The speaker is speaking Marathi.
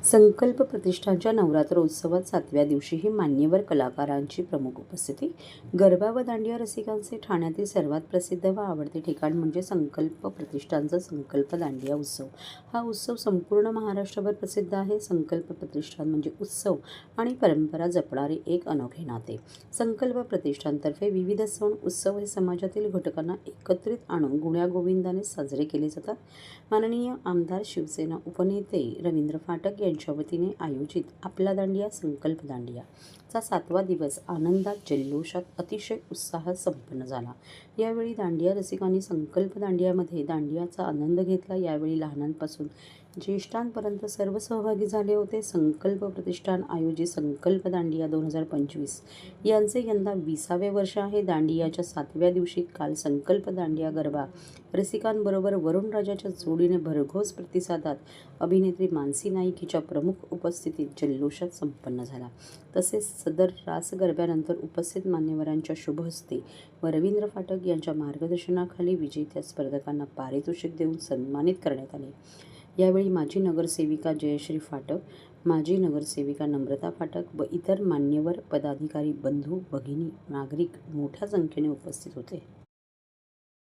संकल्प प्रतिष्ठानच्या नवरात्रोत्सवात 7व्या दिवशीही मान्यवर कलाकारांची प्रमुख उपस्थिती. गरबा व दांडिया रसिकांचे ठाण्यातील सर्वात प्रसिद्ध व आवडते ठिकाण म्हणजे संकल्प प्रतिष्ठानचा संकल्प दांडिया उत्सव. हा उत्सव संपूर्ण महाराष्ट्रभर प्रसिद्ध आहे. संकल्प प्रतिष्ठान म्हणजे उत्सव आणि परंपरा जपणारे एक अनोखे नाते. संकल्प प्रतिष्ठानतर्फे विविध सण उत्सव हे समाजातील घटकांना एकत्रित आणून गुण्यागोविंदाने साजरे केले जातात. माननीय आमदार शिवसेना उपनेते रवींद्र फाटक यांच्या वतीने आयोजित आपला दांडिया संकल्प दांडिया चा 7वा दिवस आनंदात जल्लोषात अतिशय उत्साहात संपन्न झाला. यावेळी दांडिया रसिकांनी संकल्प दांडियामध्ये दांडियाचा आनंद घेतला. यावेळी लहानांपासून ज्येष्ठांपर्यंत सर्व सहभागी झाले होते. संकल्प प्रतिष्ठान आयोजित संकल्प दांडिया 2025 यांचे यंदा 20वे वर्ष आहे. दांडियाच्या 7व्या दिवशी काल संकल्प दांडिया गरबा रसिकांबरोबर वरुण राजाच्या जोडीने भरघोस प्रतिसादात अभिनेत्री मानसी नाईक हिच्या प्रमुख उपस्थितीत जल्लोषात संपन्न झाला. तसेच सदर रास गरब्यानंतर उपस्थित मान्यवरांच्या शुभ हस्ते व रवींद्र फाटक यांच्या मार्गदर्शनाखाली विजेत्या स्पर्धकांना पारितोषिक देऊन सन्मानित करण्यात आले. यावेळी माजी नगरसेविका जयश्री फाटक, माजी नगरसेविका नम्रता फाटक व इतर मान्यवर पदाधिकारी, बंधू भगिनी, नागरिक मोठ्या संख्येने उपस्थित होते.